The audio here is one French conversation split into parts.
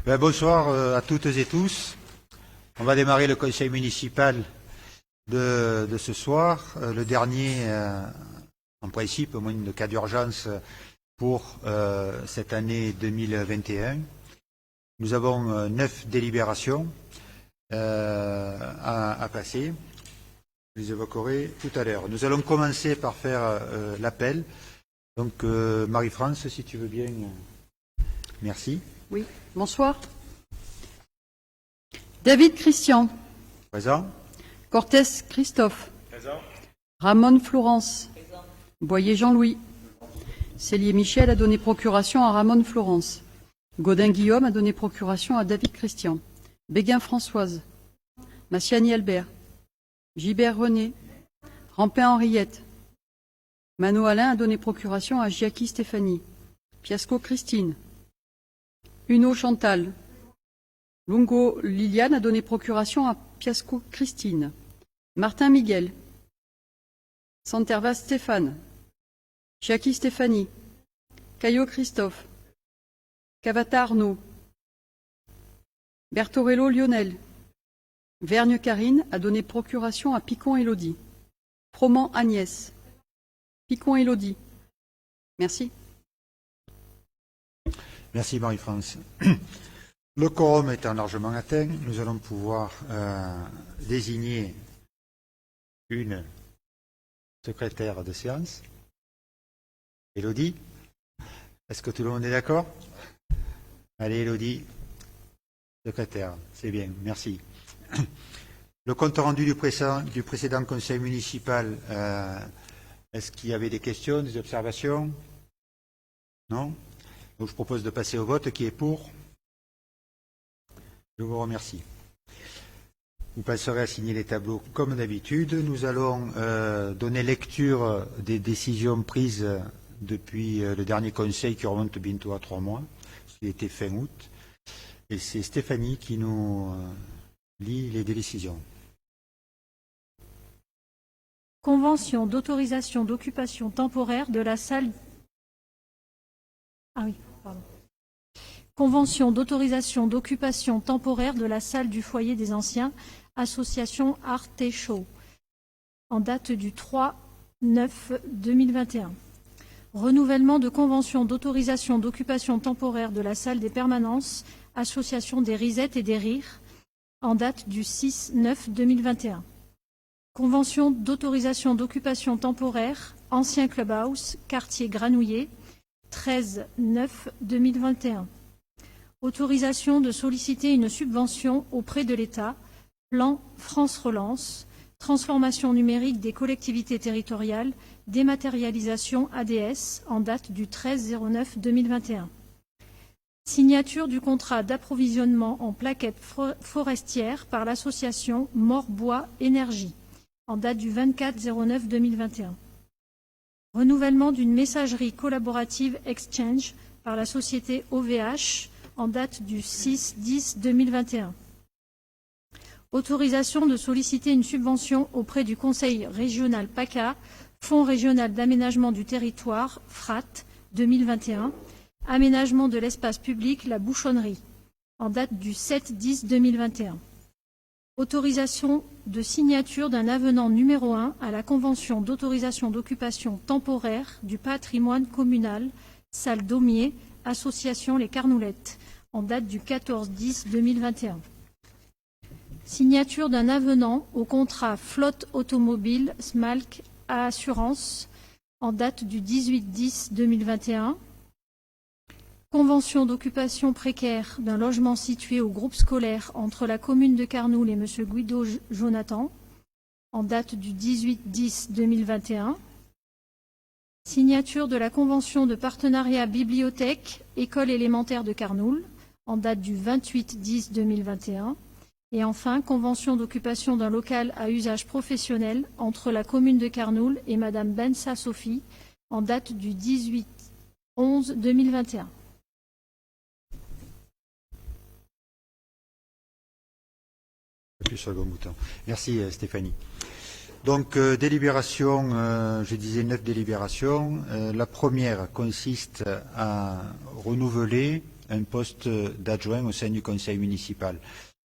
Bonsoir à toutes et tous. On va démarrer le conseil municipal de ce soir, le dernier, en principe, au moins de cas d'urgence pour cette année 2021. Nous avons 9 délibérations à passer. Je les évoquerai tout à l'heure. Nous allons commencer par faire l'appel. Donc, Marie-France, si tu veux bien. Merci. Oui, bonsoir. David Christian. Présent. Cortés Christophe. Présent. Ramon Florence. Présent. Boyer Jean-Louis. Cellier Michel a donné procuration à Ramon Florence. Gaudin Guillaume a donné procuration à David Christian. Béguin Françoise. Massiani Albert. Gibert René. Rampin Henriette. Mano Alain a donné procuration à Giacchi Stéphanie. Piasco Christine. Uno Chantal. Lungo Liliane a donné procuration à Piasco Christine. Martin Miguel. Santervas Stéphane. Giacchi Stéphanie. Caillot Christophe. Cavata Arnaud. Bertorello Lionel. Vergne Karine a donné procuration à Picon Élodie. Froment Agnès. Picon Élodie. Merci. Merci Marie-France. Le quorum étant largement atteint, nous allons pouvoir désigner une secrétaire de séance. Élodie, est-ce que tout le monde est d'accord? Allez Élodie, secrétaire, c'est bien, merci. Le compte rendu du précédent conseil municipal, est-ce qu'il y avait des questions, des observations? Non? Donc je propose de passer au vote. Qui est pour? Je vous remercie. Vous passerez à signer les tableaux comme d'habitude. Nous allons donner lecture des décisions prises depuis le dernier conseil qui remonte bientôt à 3 mois, qui était fin août. Et c'est Stéphanie qui nous lit les décisions. Convention d'autorisation d'occupation temporaire de la salle. Convention d'autorisation d'occupation temporaire de la salle du foyer des anciens, association Artéchaud, en date du 3/9/2021. Renouvellement de convention d'autorisation d'occupation temporaire de la salle des permanences, association des Risettes et des Rires, en date du 6/9/2021. Convention d'autorisation d'occupation temporaire, ancien clubhouse, quartier Granouillet, 13/9/2021. Autorisation de solliciter une subvention auprès de l'État, plan France Relance, transformation numérique des collectivités territoriales, dématérialisation ADS, en date du 13/09/2021. Signature du contrat d'approvisionnement en plaquettes forestières par l'association Morbois Énergie, en date du 24/09/2021. Renouvellement d'une messagerie collaborative Exchange par la société OVH en date du 6/10/2021. Autorisation de solliciter une subvention auprès du Conseil régional PACA, Fonds régional d'aménagement du territoire, FRAT, 2021, aménagement de l'espace public La Bouchonnerie, en date du 7/10/2021. Autorisation de signature d'un avenant numéro 1 à la Convention d'autorisation d'occupation temporaire du patrimoine communal, salle Daumier, association Les Carnoulettes, en date du 14/10/2021. Signature d'un avenant au contrat flotte automobile SMALC à assurance, en date du 18/10/2021. Convention d'occupation précaire d'un logement situé au groupe scolaire entre la commune de Carnoul et M. Guido Jonathan, en date du 18/10/2021. Signature de la convention de partenariat bibliothèque école élémentaire de Carnoul, en date du 28/10/2021. Et enfin, convention d'occupation d'un local à usage professionnel entre la commune de Carnoul et Mme Bensa Sophie, en date du 18/11/2021. Sur le bon bouton. Merci Stéphanie. Donc, délibération, je disais 9 délibérations. La première consiste à renouveler un poste d'adjoint au sein du conseil municipal.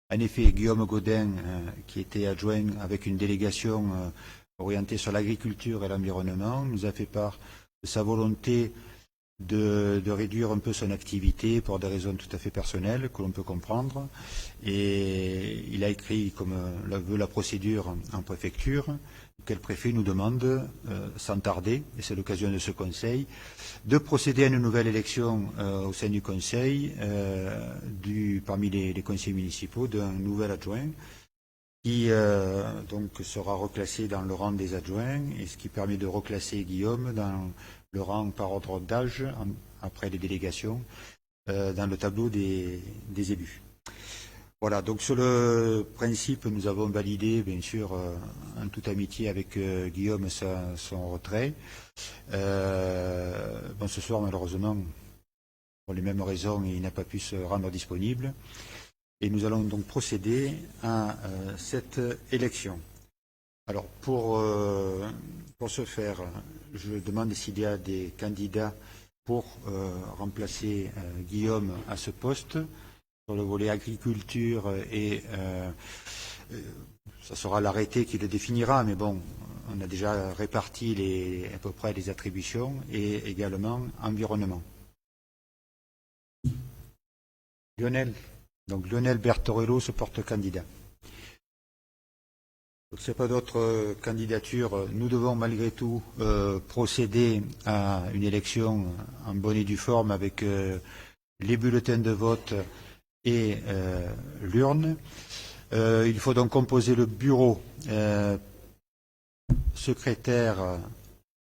En effet, Guillaume Gaudin, qui était adjoint avec une délégation orientée sur l'agriculture et l'environnement, nous a fait part de sa volonté de réduire un peu son activité pour des raisons tout à fait personnelles que l'on peut comprendre. Et il a écrit, comme le veut la procédure en préfecture, que le préfet nous demande, sans tarder, et c'est l'occasion de ce conseil, de procéder à une nouvelle élection au sein du conseil, parmi les conseillers municipaux, d'un nouvel adjoint qui donc sera reclassé dans le rang des adjoints, et ce qui permet de reclasser Guillaume dans le rang par ordre d'âge, après les délégations, dans le tableau des élus. Voilà, donc sur le principe, nous avons validé, bien sûr, en toute amitié avec Guillaume, son retrait. Bon, ce soir, malheureusement, pour les mêmes raisons, il n'a pas pu se rendre disponible. Et nous allons donc procéder à cette élection. Alors, pour ce faire, je demande s'il y a des candidats pour remplacer Guillaume à ce poste. Sur le volet agriculture et ça sera l'arrêté qui le définira, mais bon, on a déjà réparti à peu près les attributions et également environnement. Lionel Bertorello se porte candidat. Donc, s'il n'y a pas d'autres candidatures, nous devons malgré tout procéder à une élection en bonne et due forme avec les bulletins de vote et l'urne. Il faut donc composer le bureau secrétaire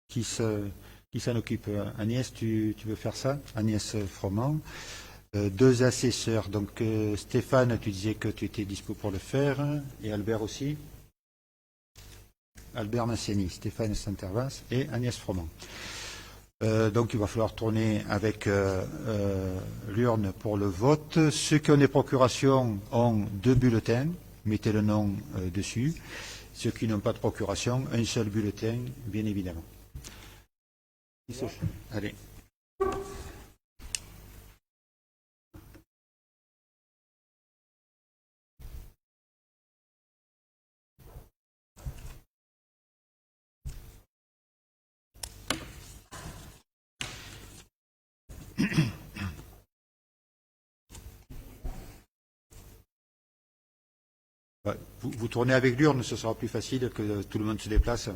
qui s'en occupe. Agnès, tu veux faire ça? Agnès Froment. 2 assesseurs. Donc Stéphane, tu disais que tu étais dispo pour le faire. Et Albert aussi. Albert Massiani, Stéphane Santervas et Agnès Froment. Donc il va falloir tourner avec l'urne pour le vote. Ceux qui ont des procurations ont 2 bulletins, mettez le nom dessus. Ceux qui n'ont pas de procuration, un seul bulletin, bien évidemment. Allez. Vous tournez avec l'urne, ce sera plus facile que tout le monde se déplace.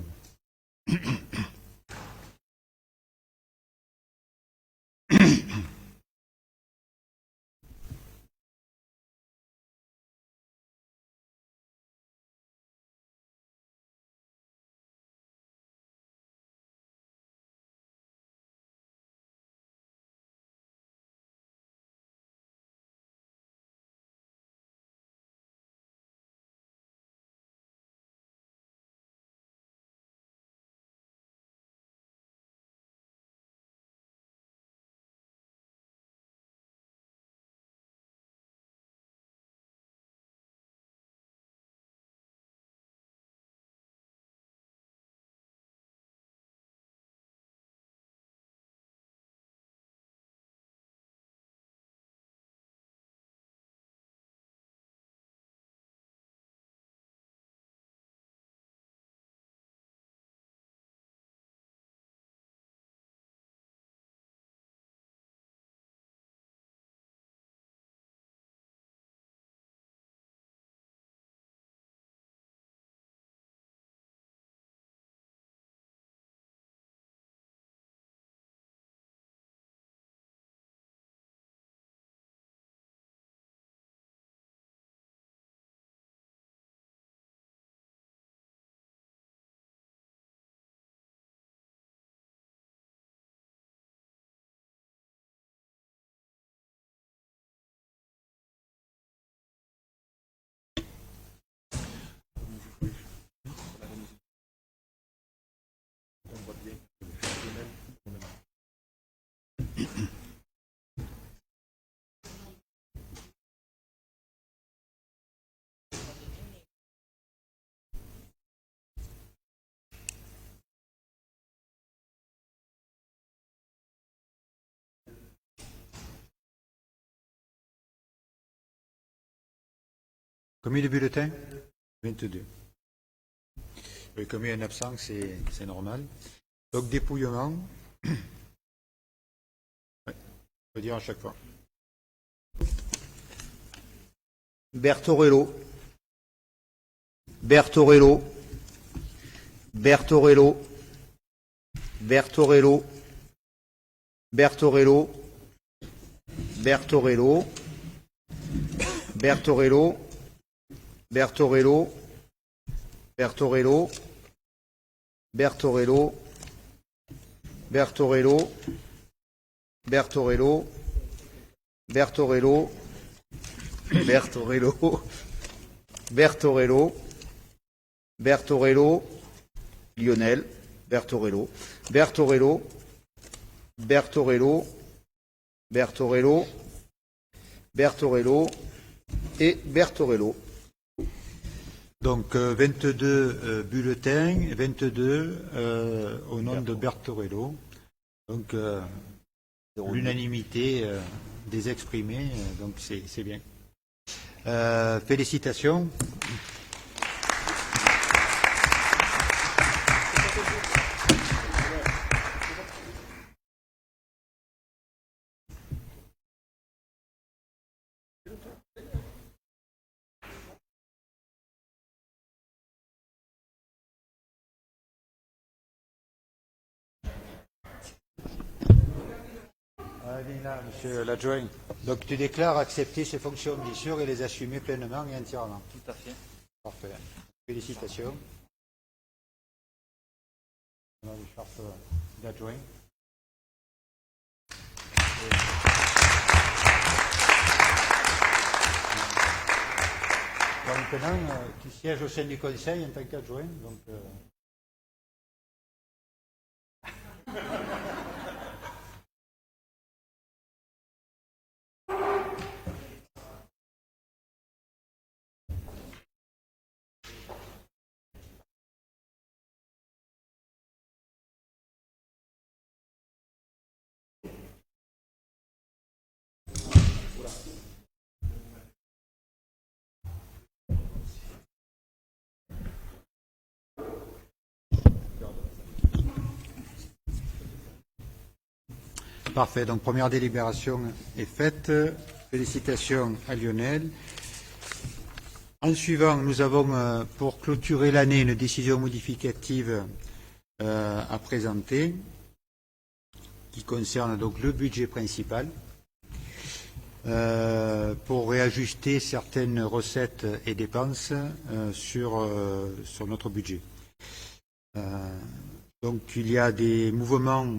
Combien de bulletins? 22. Oui, comme il y a un absent, c'est normal. Donc, dépouillement. Ouais, on peut dire à chaque fois. Bertorello. Bertorello. Bertorello. Bertorello. Bertorello. Bertorello. Bertorello. Bertorello. Bertorello. Bertorello. Bertorello. Bertorello. Bertorello. Bertorello. Bertorello. Bertorello. Lionel. Bertorello. Bertorello. Bertorello. Bertorello. Bertorello. Et Bertorello. Donc 22 bulletins, 22 au nom de Bertorello. Donc l'unanimité des exprimés, donc c'est bien. Félicitations. Là, monsieur l'adjoint. Donc tu déclares accepter ces fonctions, bien sûr, et les assumer pleinement et entièrement. Tout à fait. Parfait. Félicitations. On a l'écharpe d'adjoint. Donc maintenant, tu sièges au sein du conseil en tant qu'adjoint. Donc, parfait. Donc première délibération est faite. Félicitations à Lionel. En suivant, nous avons pour clôturer l'année une décision modificative à présenter qui concerne donc le budget principal pour réajuster certaines recettes et dépenses sur notre budget. Donc il y a des mouvements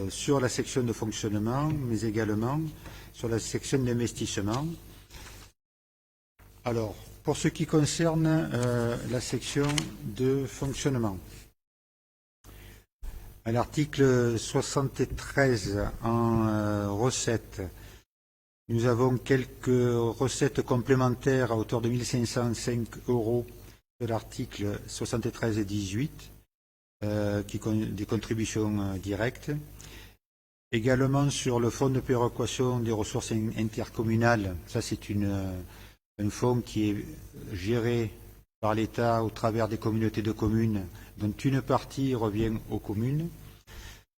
sur la section de fonctionnement, mais également sur la section d'investissement. Alors, pour ce qui concerne la section de fonctionnement, à l'article 73 en recettes, nous avons quelques recettes complémentaires à hauteur de 1 505 € de l'article 73-18. Des contributions directes. Également sur le fonds de péréquation des ressources intercommunales, ça c'est un fonds qui est géré par l'État au travers des communautés de communes, dont une partie revient aux communes.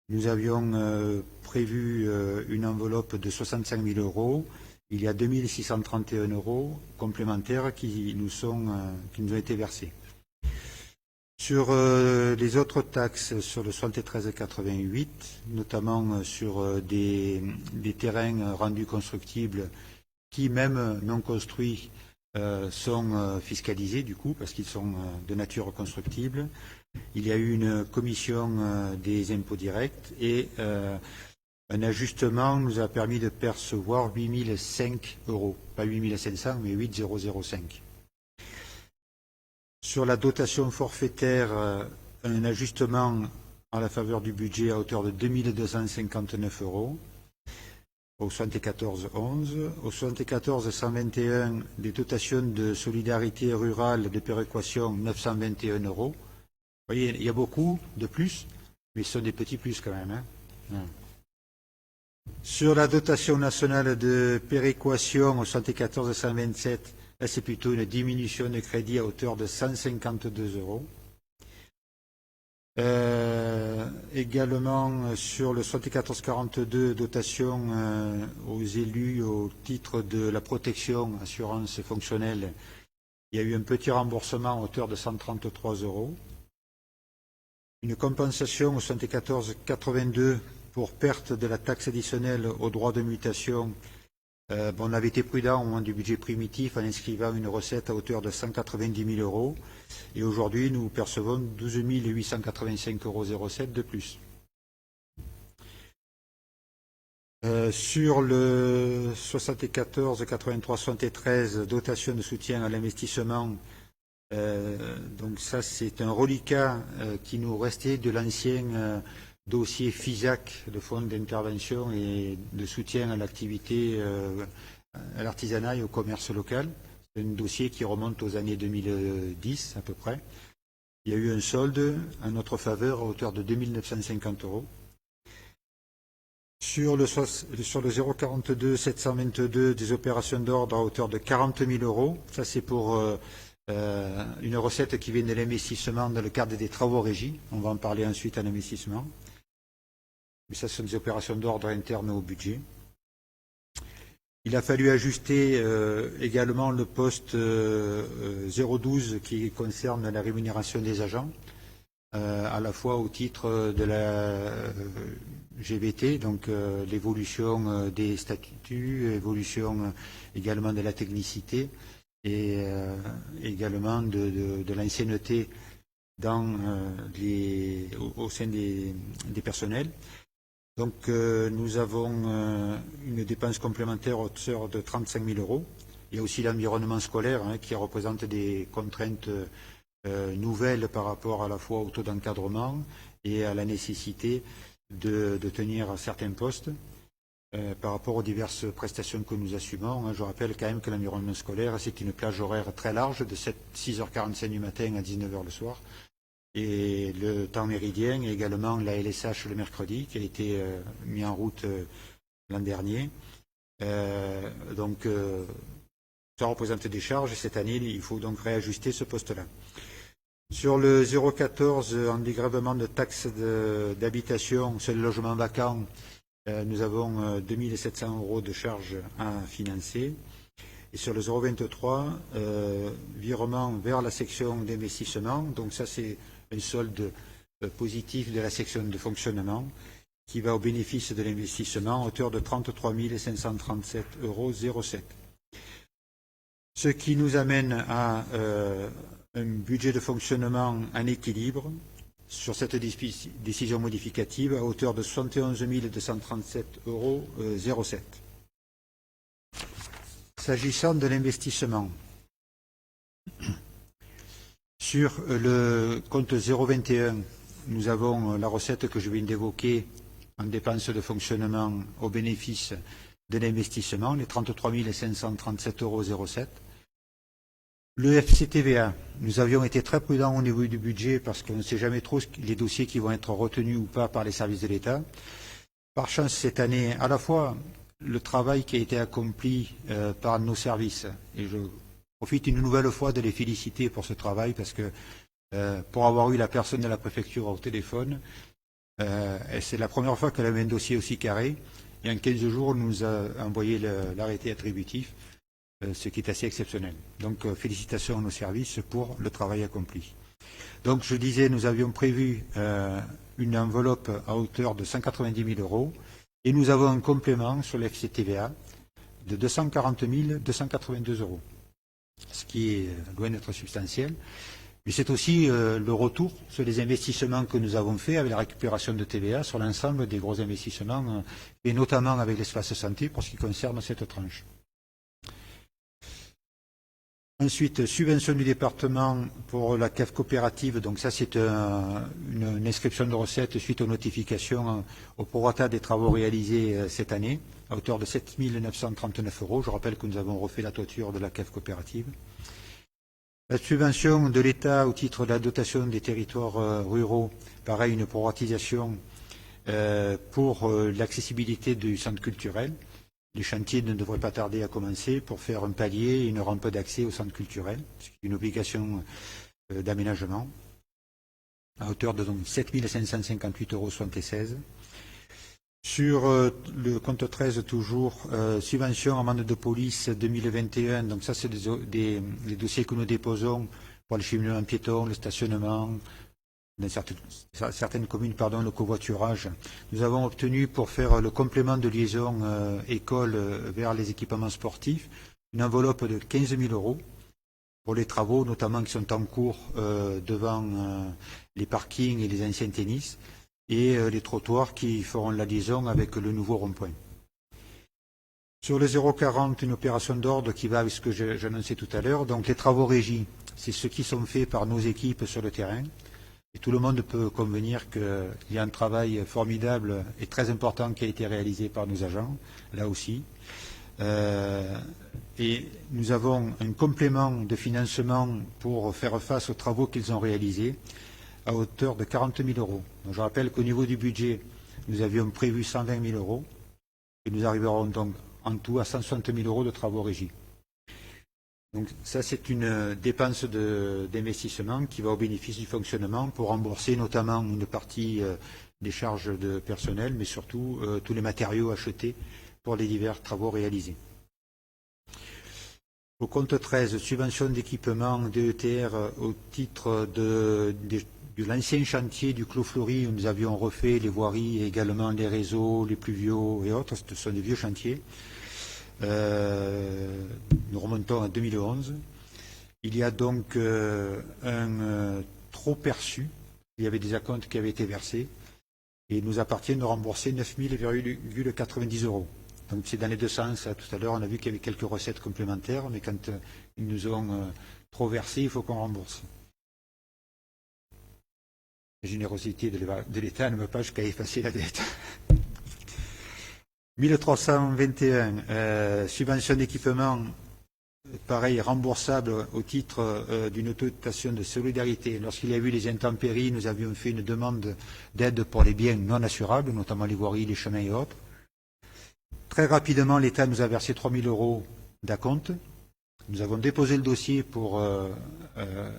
Nous avions prévu une enveloppe de 65 000 €. Il y a 2 631 € complémentaires qui nous ont été versés. Sur les autres taxes, sur le 73-88, notamment sur des terrains rendus constructibles qui, même non construits, sont fiscalisés du coup parce qu'ils sont de nature constructible. Il y a eu une commission des impôts directs et un ajustement nous a permis de percevoir 8 005 €, pas 8 500 mais 8 005. Sur la dotation forfaitaire, un ajustement à la faveur du budget à hauteur de 2 259 €, au 74-11. Au 74-121, des dotations de solidarité rurale de péréquation, 921 €. Vous voyez, il y a beaucoup de plus, mais ce sont des petits plus quand même. Hein. Sur la dotation nationale de péréquation, au 74-127, Là, c'est plutôt une diminution de crédit à hauteur de 152 euros. Également sur le 7442, dotation aux élus au titre de la protection assurance fonctionnelle, il y a eu un petit remboursement à hauteur de 133 euros. Une compensation au 7482 pour perte de la taxe additionnelle au droit de mutation. On avait été prudent au moment du budget primitif en inscrivant une recette à hauteur de 190 000 euros. Et aujourd'hui, nous percevons 12 885,07 euros de plus. Sur le 74 83 73, dotation de soutien à l'investissement, donc ça c'est un reliquat qui nous restait de l'ancien dossier FISAC, le fonds d'intervention et de soutien à l'activité, à l'artisanat et au commerce local. C'est un dossier qui remonte aux années 2010 à peu près. Il y a eu un solde en notre faveur à hauteur de 2 950 euros. Sur le 042 722, des opérations d'ordre à hauteur de 40 000 euros. Ça c'est pour une recette qui vient de l'investissement dans le cadre des travaux régis. On va en parler ensuite en investissement. Mais ça, ce sont des opérations d'ordre interne au budget. Il a fallu ajuster également le poste 012 qui concerne la rémunération des agents, à la fois au titre de la GBT, donc l'évolution des statuts, évolution également de la technicité et également de l'ancienneté au sein des personnels. Donc nous avons une dépense complémentaire à hauteur de 35 000 euros. Il y a aussi l'environnement scolaire qui représente des contraintes nouvelles par rapport à la fois au taux d'encadrement et à la nécessité de tenir certains postes par rapport aux diverses prestations que nous assumons. Je rappelle quand même que l'environnement scolaire, c'est une plage horaire très large de 6h45 du matin à 19h le soir. Et le temps méridien et également la LSH le mercredi qui a été mis en route l'an dernier. Donc ça représente des charges. Cette année, il faut donc réajuster ce poste-là. Sur le 014 en dégrèvement de taxes d'habitation sur le logement vacant, nous avons 2 700 euros de charges à financer. Et sur le 023, virement vers la section d'investissement. Donc ça, c'est un solde positif de la section de fonctionnement qui va au bénéfice de l'investissement à hauteur de 33 537,07 euros. Ce qui nous amène à un budget de fonctionnement en équilibre sur cette décision modificative à hauteur de 71 237,07 euros. S'agissant de l'investissement, sur le compte 021, nous avons la recette que je viens d'évoquer en dépenses de fonctionnement au bénéfice de l'investissement, les 33 537,07 euros. Le FCTVA, nous avions été très prudents au niveau du budget parce qu'on ne sait jamais trop les dossiers qui vont être retenus ou pas par les services de l'État. Par chance, cette année, à la fois le travail qui a été accompli par nos services, et je profite une nouvelle fois de les féliciter pour ce travail parce que pour avoir eu la personne de la préfecture au téléphone, c'est la première fois qu'elle avait un dossier aussi carré et en 15 jours, elle nous a envoyé l'arrêté attributif, ce qui est assez exceptionnel. Donc félicitations à nos services pour le travail accompli. Donc je disais, nous avions prévu une enveloppe à hauteur de 190 000 euros et nous avons un complément sur l'FCTVA de 240 282 euros, ce qui est loin d'être substantiel. Mais c'est aussi le retour sur les investissements que nous avons faits avec la récupération de TVA sur l'ensemble des gros investissements, et notamment avec l'espace santé pour ce qui concerne cette tranche. Ensuite, subvention du département pour la CAF coopérative. Donc ça, c'est une inscription de recettes suite aux notifications au prorata des travaux réalisés cette année, à hauteur de 7 939 euros. Je rappelle que nous avons refait la toiture de la CAF coopérative. La subvention de l'État au titre de la dotation des territoires ruraux, pareil, une proratisation pour l'accessibilité du centre culturel. Les chantiers ne devraient pas tarder à commencer pour faire un palier et une rampe d'accès au centre culturel, ce qui est une obligation d'aménagement, à hauteur de 7 558,76 €. Sur le compte 13, toujours, subvention amende de police 2021. Donc ça, c'est des dossiers que nous déposons pour le cheminement piéton, le stationnement, dans certaines communes, le covoiturage. Nous avons obtenu, pour faire le complément de liaison école vers les équipements sportifs, une enveloppe de 15 000 € pour les travaux, notamment qui sont en cours devant les parkings et les anciens tennis, et les trottoirs qui feront la liaison avec le nouveau rond-point. Sur le 040, une opération d'ordre qui va avec ce que j'annonçais tout à l'heure. Donc les travaux régis, c'est ceux qui sont faits par nos équipes sur le terrain. Et tout le monde peut convenir qu'il y a un travail formidable et très important qui a été réalisé par nos agents, là aussi. Et nous avons un complément de financement pour faire face aux travaux qu'ils ont réalisés, à hauteur de 40 000 €. Donc, je rappelle qu'au niveau du budget, nous avions prévu 120 000 € et nous arriverons donc en tout à 160 000 € de travaux régis. Donc ça, c'est une dépense d'investissement qui va au bénéfice du fonctionnement pour rembourser notamment une partie des charges de personnel, mais surtout tous les matériaux achetés pour les divers travaux réalisés. Au compte 13, subvention d'équipement DETR au titre de l'ancien chantier du Clos Fleury, où nous avions refait les voiries et également les réseaux, les pluviaux et autres. Ce sont des vieux chantiers. Nous remontons à 2011. Il y a donc un trop perçu. Il y avait des acomptes qui avaient été versés et il nous appartient de rembourser 9 090 €. Donc c'est dans les deux sens. Tout à l'heure, on a vu qu'il y avait quelques recettes complémentaires, mais quand ils nous ont trop versé, il faut qu'on rembourse. La générosité de l'État ne veut pas jusqu'à effacer la dette. 1321, subvention d'équipement, pareil, remboursable au titre d'une dotation de solidarité. Lorsqu'il y a eu les intempéries, nous avions fait une demande d'aide pour les biens non assurables, notamment les voiries, les chemins et autres. Très rapidement, l'État nous a versé 3 000 € d'acompte. Nous avons déposé le dossier pour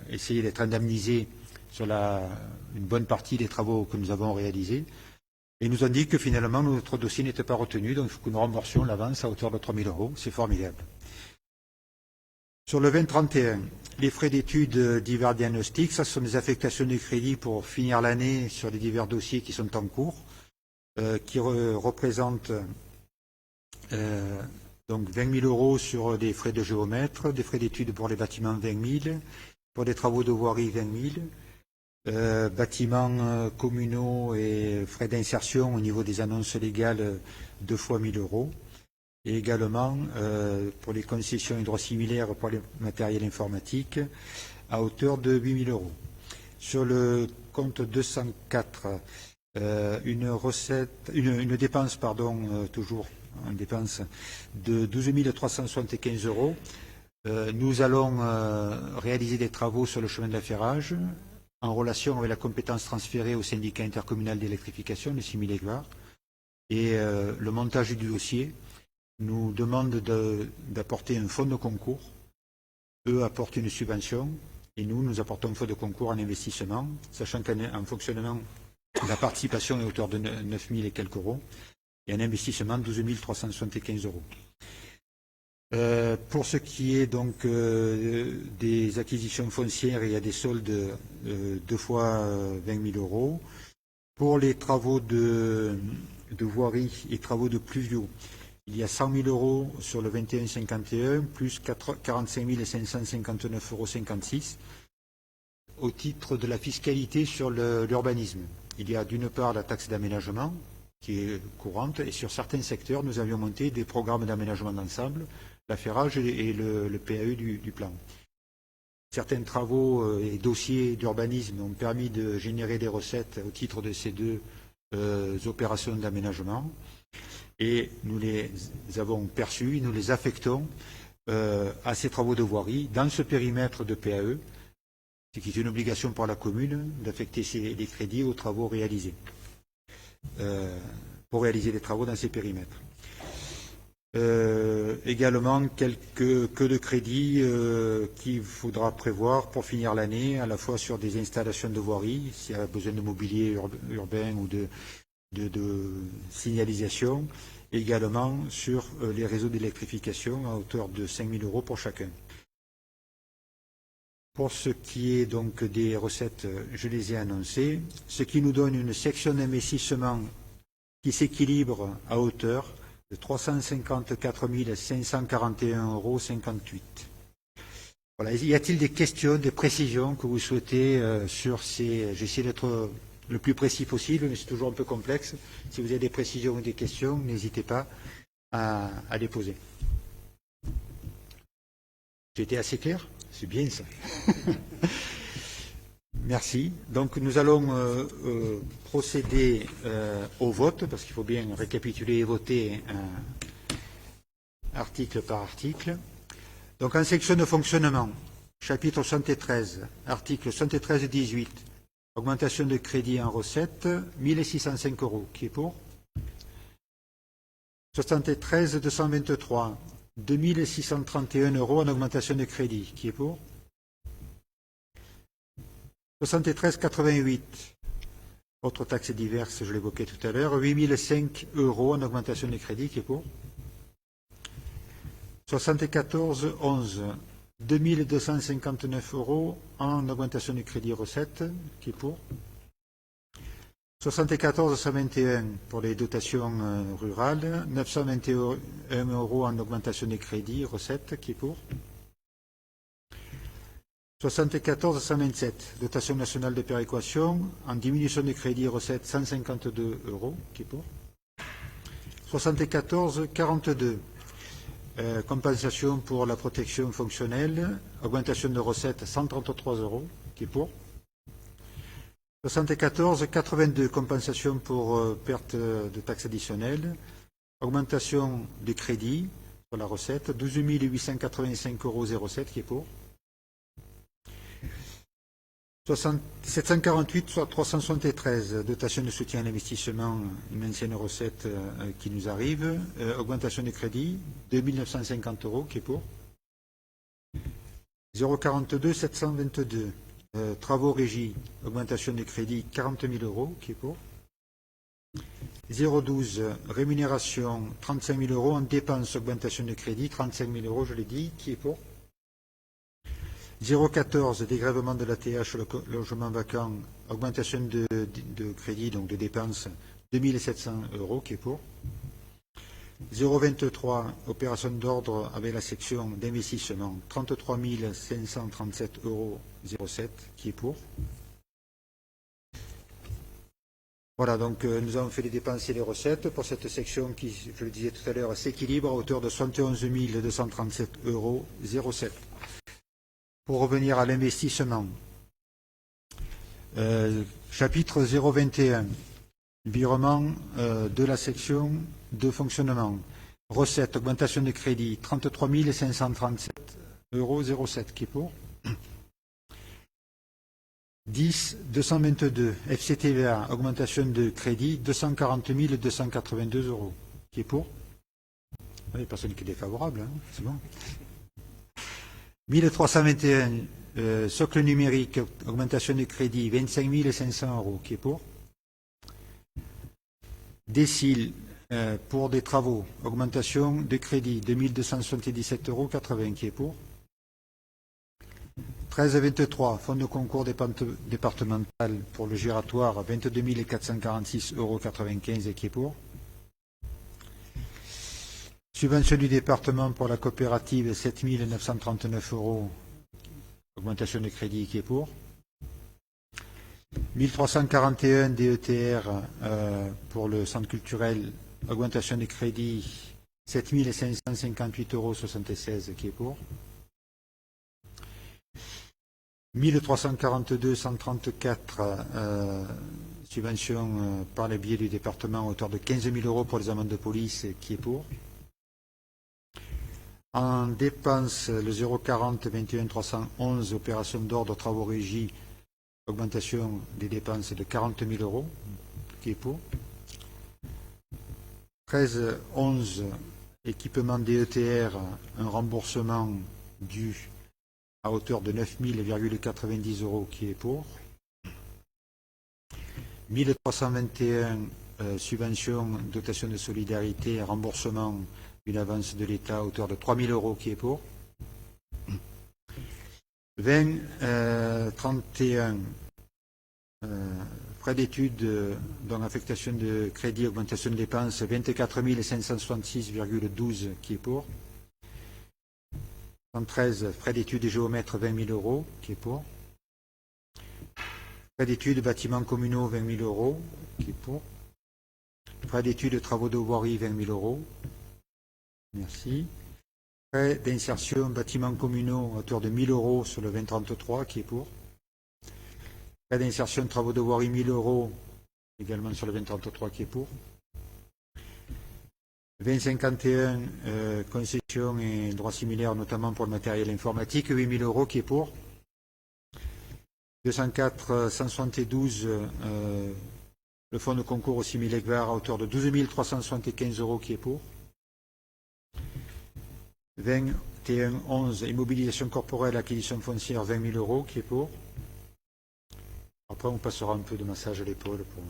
essayer d'être indemnisés sur une bonne partie des travaux que nous avons réalisés. Et ils nous ont dit que finalement notre dossier n'était pas retenu, donc il faut que nous remboursions l'avance à hauteur de 3 000 €. C'est formidable. Sur le 2031, les frais d'études divers diagnostics, ça ce sont des affectations de crédit pour finir l'année sur les divers dossiers qui sont en cours, qui représentent donc 20 000 € sur des frais de géomètre, des frais d'études pour les bâtiments 20 000, pour des travaux de voirie 20 000, bâtiments communaux et frais d'insertion au niveau des annonces légales 2 fois 1 000 €, et également pour les concessions hydrosimilaires pour les matériels informatiques à hauteur de 8 000 €. Sur le compte 204, une dépense, toujours en dépense de 12 375 €. Nous allons réaliser des travaux sur le chemin de l'affairage en relation avec la compétence transférée au syndicat intercommunal d'électrification, le Similégvar, et le montage du dossier nous demande d'apporter un fonds de concours. Eux apportent une subvention et nous apportons un fonds de concours en investissement, sachant qu'en fonctionnement, la participation est à hauteur de 9 000 et quelques euros et un investissement de 12 375 €. Pour ce qui est donc des acquisitions foncières, il y a des soldes 2 fois 20 000 €. Pour les travaux de voirie et travaux de pluviaux, il y a 100 000 € sur le 21-51, plus 45 559,56 € au titre de la fiscalité sur l'urbanisme. Il y a d'une part la taxe d'aménagement qui est courante, et sur certains secteurs, nous avions monté des programmes d'aménagement d'ensemble, l'affairage et le PAE du plan. Certains travaux et dossiers d'urbanisme ont permis de générer des recettes au titre de ces deux opérations d'aménagement, et nous les avons perçus et nous les affectons à ces travaux de voirie dans ce périmètre de PAE, ce qui est une obligation pour la commune d'affecter les crédits aux travaux réalisés, pour réaliser des travaux dans ces périmètres. Également quelques queues de crédit qu'il faudra prévoir pour finir l'année, à la fois sur des installations de voirie, s'il y a besoin de mobilier urbain ou de signalisation, et également sur les réseaux d'électrification à hauteur de 5 000 € pour chacun. Pour ce qui est donc des recettes, je les ai annoncées, ce qui nous donne une section d'investissement qui s'équilibre à hauteur de 354 541,58 €. Voilà. Y a-t-il des questions, des précisions que vous souhaitez sur ces... J'essaie d'être le plus précis possible, mais c'est toujours un peu complexe. Si vous avez des précisions ou des questions, n'hésitez pas à les poser. J'ai été assez clair? C'est bien ça. Merci. Donc nous allons procéder au vote, parce qu'il faut bien récapituler et voter article par article. Donc en section de fonctionnement, chapitre 73, article 73-18, augmentation de crédit en recettes, 1 605 €. Qui est pour? 73-223, 2 631 € en augmentation de crédit. Qui est pour? 73-88, autres taxes diverses, je l'évoquais tout à l'heure, 8 005 € en augmentation de crédit. Qui est pour? 74-11, 2 259 € en augmentation de crédit recettes. Qui est pour? 74-121 pour les dotations rurales, 921 € en augmentation de crédit recettes. Qui est pour? 74-127, dotation nationale de péréquation, en diminution de crédit recettes 152 €. Qui est pour? 74-42, compensation pour la protection fonctionnelle, augmentation de recettes 133 €. Qui est pour? 74-82, compensation pour perte de taxes additionnelles, augmentation de crédit pour la recette 12 885,07 €. Qui est pour? 748, soit 373, dotation de soutien à l'investissement, une ancienne recette qui nous arrive, augmentation de crédit, 2 950 €. Qui est pour? 042, 722, travaux régie, augmentation de crédit, 40 000 €. Qui est pour? 012, rémunération, 35 000 € en dépenses, augmentation de crédit, 35 000 €, je l'ai dit. Qui est pour? 014, dégrèvement de la TH, logement vacant, augmentation de crédit, donc de dépenses, 2 700 €. Qui est pour? 023, opération d'ordre avec la section d'investissement, 33 537,07 €. Qui est pour? Voilà, donc nous avons fait les dépenses et les recettes pour cette section qui, je le disais tout à l'heure, s'équilibre à hauteur de 71 237,07 €. Pour revenir à l'investissement, chapitre 021, virement de la section de fonctionnement, recettes, augmentation de crédit, 33 537,07 €. Qui est pour? 10 222, FCTVA, augmentation de crédit, 240 282 €. Qui est pour? Il n'y a personne qui est défavorable, hein, c'est bon. 1321, socle numérique, augmentation de crédit, 25 500 €. Qui est pour? Décile, pour des travaux, augmentation de crédit, 2 277,80 €. Qui est pour? 1323, fonds de concours départemental pour le giratoire, 22 446,95 €. Qui est pour? Subvention du département pour la coopérative, 7 939 €, augmentation de crédit. Qui est pour? 1341 DETR pour le centre culturel, augmentation de crédit, 7 558,76 €. Qui est pour? 1342 134, subvention par le biais du département à hauteur de 15 000 € pour les amendes de police. Qui est pour? En dépenses, le 040 21 311, opération d'ordre, travaux régie, augmentation des dépenses de 40 000 €. Qui est pour? 13 11, équipement DETR, un remboursement dû à hauteur de 9 000,90 € qui est pour. 1321 subventions, dotation de solidarité, remboursement d'une avance de l'État à hauteur de 3 000 € qui est pour. 31 frais d'études, dont affectation de crédit, augmentation de dépenses, 24 566,12 qui est pour. 113 frais d'études et géomètres, 20 000 € qui est pour. Frais d'études bâtiments communaux, 20 000 € qui est pour. Frais d'études travaux de voirie, 20 000 €. Merci. Frais d'insertion bâtiments communaux à hauteur de 1 000 € sur le 2033 qui est pour. Frais d'insertion travaux de voirie, 1 000 € également sur le 2033 qui est pour. 2051 concessions et droits similaires, notamment pour le matériel informatique, 8 000 € qui est pour. 204 172 le fonds de concours au Similec-Var à hauteur de 12 375 € qui est pour. 21 11 immobilisation corporelle, acquisition foncière, 20 000 € qui est pour. Après on passera un peu de massage à l'épaule pour...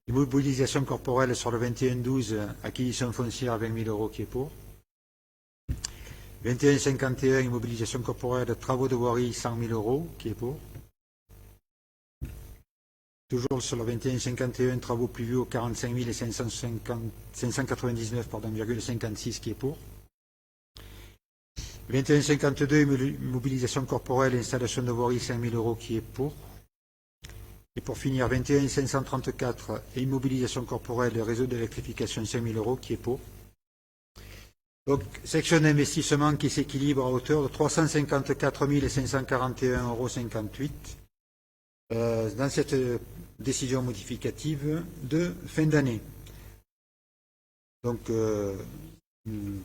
Immobilisation corporelle sur le 21-12, acquisition foncière, 20 000 € qui est pour. 21-51, immobilisation corporelle, travaux de voirie, 100 000 € qui est pour. Toujours sur le 21-51, travaux pluviaux, 45 599,56 qui est pour. 21-52, immobilisation corporelle, installation de voirie, 5 000 € qui est pour. Et pour finir, 21 534, immobilisation corporelle, réseau d'électrification, 5 000 € qui est pour. Donc, section d'investissement qui s'équilibre à hauteur de 354 541,58 € dans cette décision modificative de fin d'année. Donc,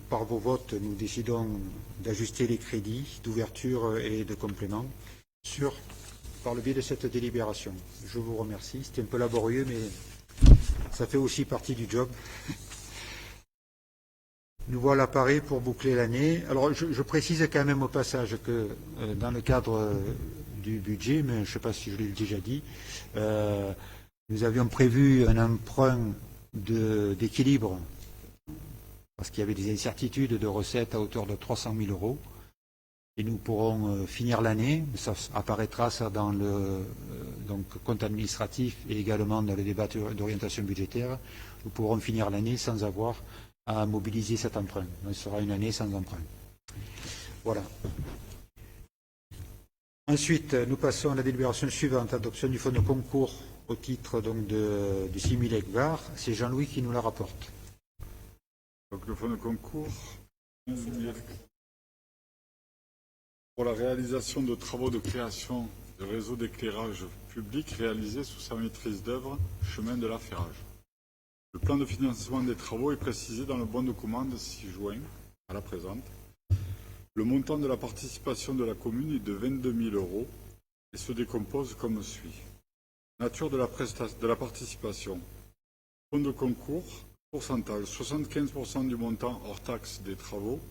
par vos votes, nous décidons d'ajuster les crédits d'ouverture et de complément par le biais de cette délibération. Je vous remercie. C'était un peu laborieux, mais ça fait aussi partie du job. Nous voilà parés pour boucler l'année. Alors, je précise quand même au passage que dans le cadre du budget, mais je ne sais pas si je l'ai déjà dit, nous avions prévu un emprunt d'équilibre parce qu'il y avait des incertitudes de recettes à hauteur de 300 000 €. Et nous pourrons finir l'année, ça apparaîtra ça dans le compte administratif et également dans le débat d'orientation budgétaire, nous pourrons finir l'année sans avoir à mobiliser cet emprunt. Donc, ce sera une année sans emprunt. Voilà. Ensuite, nous passons à la délibération suivante, adoption du fonds de concours au titre donc du Similec-Var. C'est Jean-Louis qui nous la rapporte. Donc le fonds de concours pour la réalisation de travaux de création de réseaux d'éclairage public réalisés sous sa maîtrise d'œuvre, chemin de l'affairage. Le plan de financement des travaux est précisé dans le bon de commande 6 juin à la présente. Le montant de la participation de la commune est de 22 000 € et se décompose comme suit. Nature de la participation. Fonds de concours, pourcentage 75% du montant hors taxe des travaux,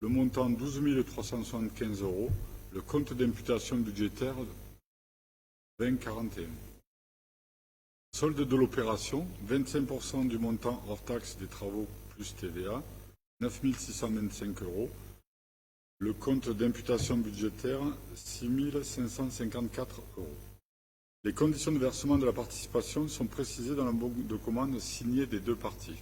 le montant 12 375 €, le compte d'imputation budgétaire 2041. Solde de l'opération, 25% du montant hors taxe des travaux plus TVA, 9 625 €. Le compte d'imputation budgétaire, 6 554 €. Les conditions de versement de la participation sont précisées dans le bon de commande signé des deux parties.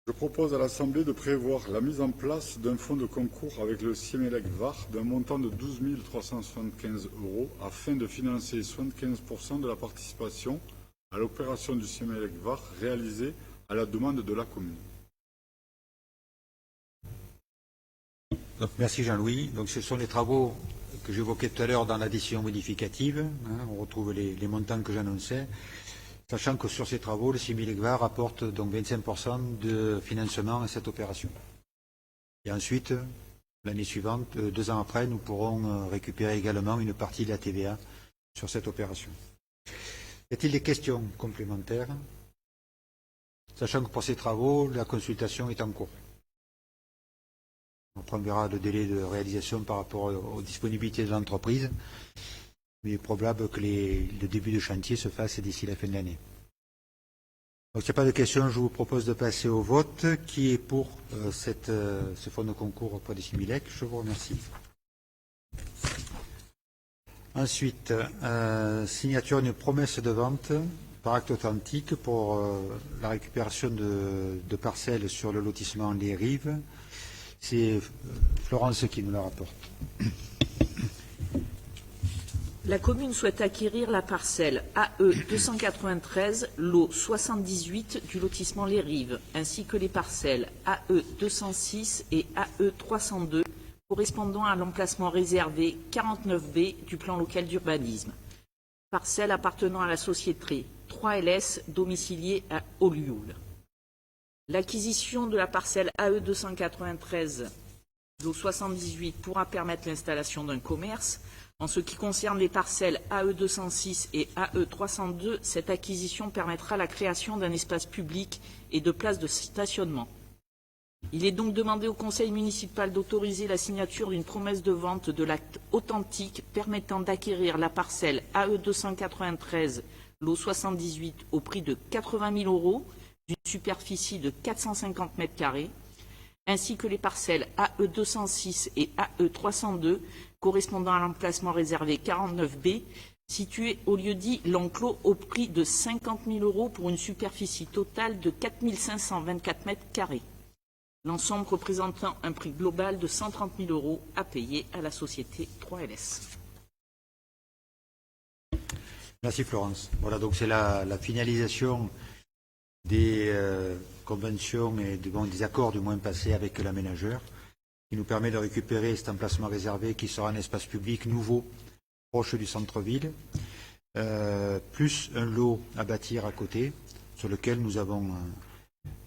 Je propose à l'Assemblée de prévoir la mise en place d'un fonds de concours avec le Similec-Var d'un montant de 12 375 € afin de financer 75% de la participation à l'opération du Similec-Var réalisée à la demande de la commune. Merci Jean-Louis. Donc ce sont les travaux que j'évoquais tout à l'heure dans la décision modificative. On retrouve les montants que j'annonçais. Sachant que sur ces travaux, le Similec-Var apporte donc 25% de financement à cette opération. Et ensuite, l'année suivante, 2 ans après, nous pourrons récupérer également une partie de la TVA sur cette opération. Y a-t-il des questions complémentaires? sachant que pour ces travaux, la consultation est en cours. On verra le délai de réalisation par rapport aux disponibilités de l'entreprise, mais il est probable que le début de chantier se fasse d'ici la fin de l'année. Donc, s'il n'y a pas de questions, je vous propose de passer au vote. Qui est pour ce fonds de concours auprès des Similec? Je vous remercie. Ensuite, signature d'une promesse de vente par acte authentique pour la récupération de parcelles sur le lotissement Les Rives. C'est Florence qui nous la rapporte. La commune souhaite acquérir la parcelle AE 293, lot 78 du lotissement Les Rives, ainsi que les parcelles AE 206 et AE 302 correspondant à l'emplacement réservé 49B du plan local d'urbanisme. Parcelle appartenant à la société 3LS domiciliée à Olioul. L'acquisition de la parcelle AE 293, lot 78 pourra permettre l'installation d'un commerce. En ce qui concerne les parcelles AE 206 et AE 302, cette acquisition permettra la création d'un espace public et de places de stationnement. Il est donc demandé au conseil municipal d'autoriser la signature d'une promesse de vente de l'acte authentique permettant d'acquérir la parcelle AE 293, lot 78, au prix de 80 000 €, d'une superficie de 450 mètres carrés, ainsi que les parcelles AE 206 et AE 302, correspondant à l'emplacement réservé 49B, situé au lieu-dit l'enclos au prix de 50 000 € pour une superficie totale de 4 524 mètres carrés. L'ensemble représentant un prix global de 130 000 € à payer à la société 3LS. Merci Florence. Voilà, donc c'est la finalisation des conventions et des accords du moins passés avec l'aménageur, qui nous permet de récupérer cet emplacement réservé qui sera un espace public nouveau, proche du centre-ville, plus un lot à bâtir à côté, sur lequel nous avons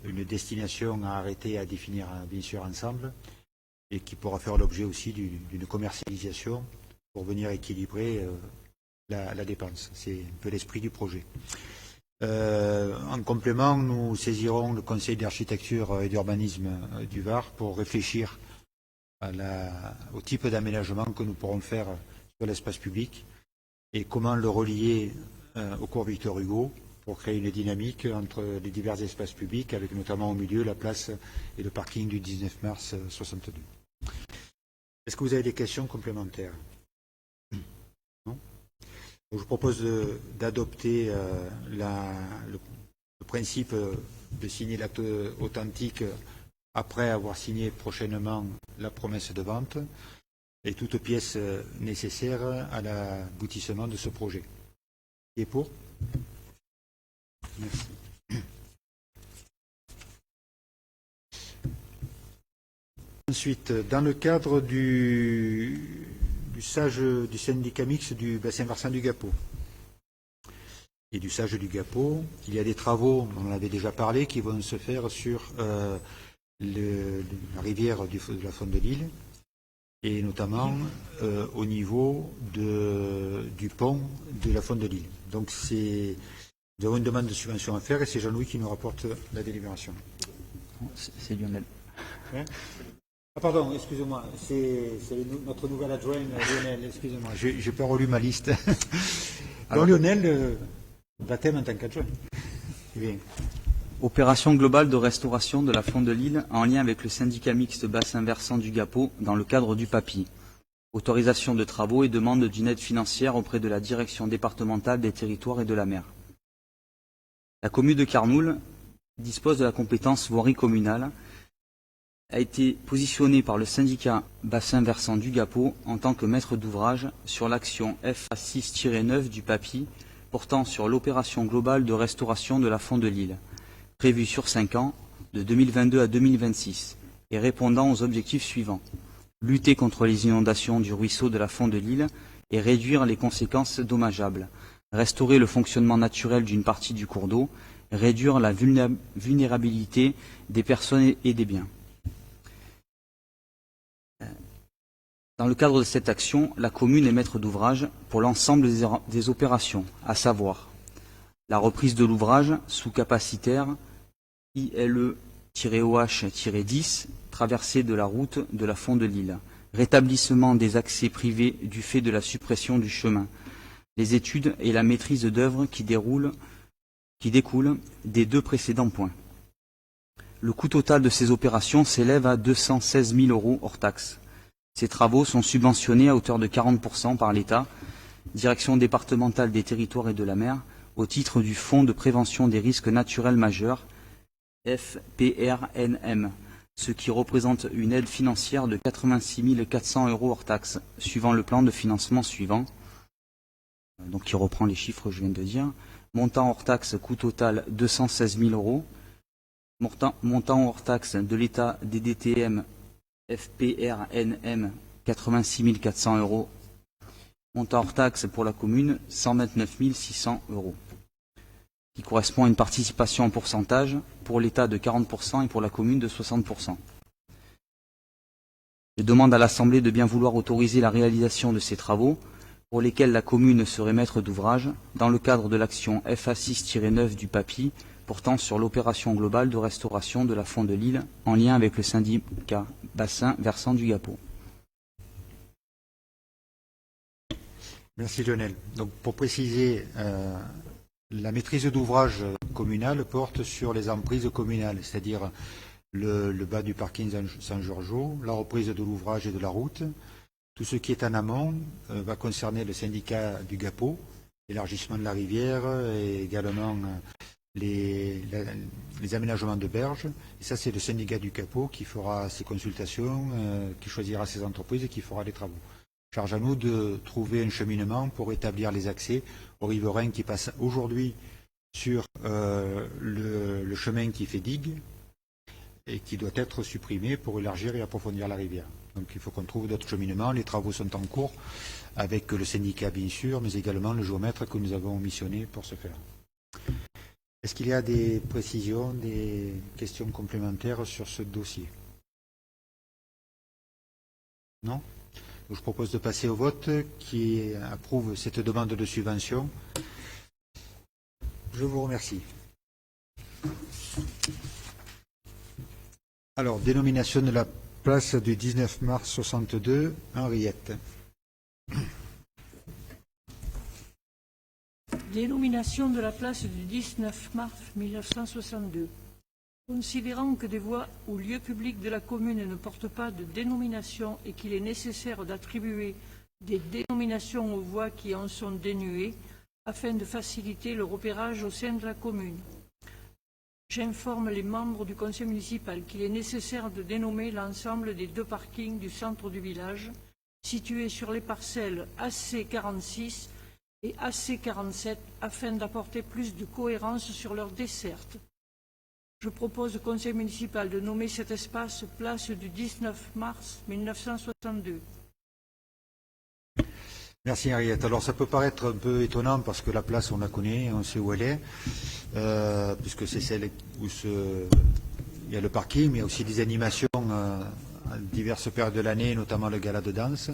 une destination à arrêter, à définir bien sûr ensemble, et qui pourra faire l'objet aussi d'une commercialisation pour venir équilibrer la dépense. C'est un peu l'esprit du projet. En complément, nous saisirons le Conseil d'architecture et d'urbanisme du Var pour réfléchir au type d'aménagement que nous pourrons faire sur l'espace public et comment le relier au cours Victor Hugo pour créer une dynamique entre les divers espaces publics, avec notamment au milieu la place et le parking du 19 mars 62. Est-ce que vous avez des questions complémentaires? Non? Je vous propose d'adopter le principe de signer l'acte authentique après avoir signé prochainement la promesse de vente et toute pièce nécessaire à l'aboutissement de ce projet. Qui est pour? Merci. Ensuite, dans le cadre du syndicat mixte du bassin versant du Gapot et du SAGE du Gapot, il y a des travaux, on en avait déjà parlé, qui vont se faire sur la rivière de la Fonte de l'Île et notamment au niveau du pont de la Fonte de l'Île. Donc nous avons une demande de subvention à faire et c'est Jean-Louis qui nous rapporte la délibération. C'est Lionel. Hein? Ah pardon, excusez-moi, c'est notre nouvel adjoint Lionel, excusez-moi, j'ai pas relu ma liste. Alors Lionel, baptême en tant qu'adjoint. Bien. Opération globale de restauration de la Fonte de l'Île en lien avec le syndicat mixte bassin versant du Gapot dans le cadre du PAPI. Autorisation de travaux et demande d'une aide financière auprès de la direction départementale des territoires et de la mer. La commune de Carnoul dispose de la compétence voirie communale, a été positionnée par le syndicat bassin versant du Gapot en tant que maître d'ouvrage sur l'action FA6-9 du PAPI portant sur l'opération globale de restauration de la Fonte de l'Île, prévue sur 5 ans, de 2022 à 2026, et répondant aux objectifs suivants. Lutter contre les inondations du ruisseau de la Fonte de l'Île et réduire les conséquences dommageables. Restaurer le fonctionnement naturel d'une partie du cours d'eau. Réduire la vulnérabilité des personnes et des biens. Dans le cadre de cette action, la commune est maître d'ouvrage pour l'ensemble des opérations, à savoir la reprise de l'ouvrage sous capacitaire ILE-OH-10, traversée de la route de la Fond de l'Île. Rétablissement des accès privés du fait de la suppression du chemin. Les études et la maîtrise d'œuvre qui découlent des deux précédents points. Le coût total de ces opérations s'élève à 216 000 € hors taxes. Ces travaux sont subventionnés à hauteur de 40% par l'État, Direction départementale des territoires et de la mer, au titre du Fonds de prévention des risques naturels majeurs, FPRNM, ce qui représente une aide financière de 86 400 € hors taxes, suivant le plan de financement suivant, donc qui reprend les chiffres que je viens de dire. Montant hors taxe, coût total 216 000 €. Montant hors taxe de l'État DDTM FPRNM 86 400 €. Montant hors taxe pour la commune 129 600 €, qui correspond à une participation en pourcentage pour l'État de 40% et pour la commune de 60%. Je demande à l'Assemblée de bien vouloir autoriser la réalisation de ces travaux, pour lesquels la commune serait maître d'ouvrage, dans le cadre de l'action FA6-9 du PAPI, portant sur l'opération globale de restauration de la Fond de l'Île, en lien avec le syndicat bassin versant du Gapeau. Merci Lionel. Donc pour préciser, la maîtrise d'ouvrage communale porte sur les emprises communales, c'est-à-dire le bas du parking San-Giorgio, la reprise de l'ouvrage et de la route. Tout ce qui est en amont va concerner le syndicat du Gapeau, l'élargissement de la rivière et également les aménagements de berges. Et ça, c'est le syndicat du Gapeau qui fera ses consultations, qui choisira ses entreprises et qui fera les travaux. Charge à nous de trouver un cheminement pour établir les accès aux riverains qui passent aujourd'hui sur le chemin qui fait digue et qui doit être supprimé pour élargir et approfondir la rivière. Donc il faut qu'on trouve d'autres cheminements. Les travaux sont en cours avec le syndicat bien sûr, mais également le géomètre que nous avons missionné pour ce faire. Est-ce qu'il y a des précisions, des questions complémentaires sur ce dossier? Non? Donc, je propose de passer au vote qui approuve cette demande de subvention. Je vous remercie. Alors, dénomination de la place du 19 mars 62, Henriette. Dénomination de la place du 19 mars 1962. Considérant que des voies ou lieux publics de la commune ne portent pas de dénomination et qu'il est nécessaire d'attribuer des dénominations aux voies qui en sont dénuées afin de faciliter le repérage au sein de la commune. J'informe les membres du conseil municipal qu'il est nécessaire de dénommer l'ensemble des deux parkings du centre du village situés sur les parcelles AC46 et AC47 afin d'apporter plus de cohérence sur leur desserte. Je propose au conseil municipal de nommer cet espace place du 19 mars 1962. Merci Henriette. Alors ça peut paraître un peu étonnant parce que la place on la connaît, on sait où elle est, puisque c'est celle où il y a le parking, mais il y a aussi des animations à diverses périodes de l'année, notamment le gala de danse.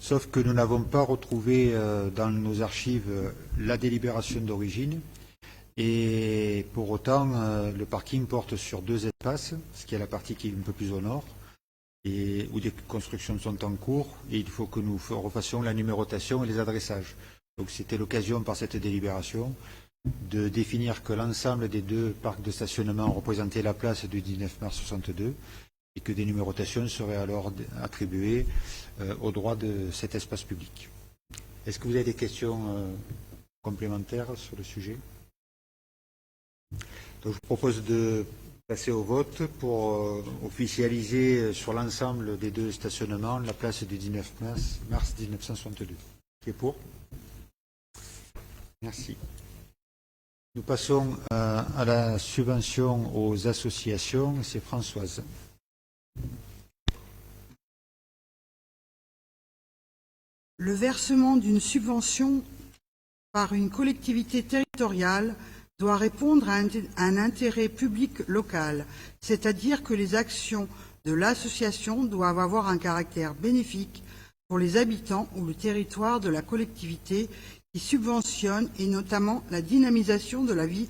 Sauf que nous n'avons pas retrouvé dans nos archives la délibération d'origine. Et pour autant, le parking porte sur deux espaces, ce qui est la partie qui est un peu plus au nord, et où des constructions sont en cours, et il faut que nous refassions la numérotation et les adressages. Donc c'était l'occasion par cette délibération de définir que l'ensemble des deux parcs de stationnement représentaient la place du 19 mars 62, et que des numérotations seraient alors attribuées au droit de cet espace public. Est-ce que vous avez des questions complémentaires sur le sujet ? Donc, je propose de passer au vote pour officialiser sur l'ensemble des deux stationnements la place du 19 mars 1962. Qui est pour? Merci. Nous passons à la subvention aux associations. C'est Françoise. Le versement d'une subvention par une collectivité territoriale doit répondre à un intérêt public local, c'est-à-dire que les actions de l'association doivent avoir un caractère bénéfique pour les habitants ou le territoire de la collectivité qui subventionne et notamment la dynamisation de la vie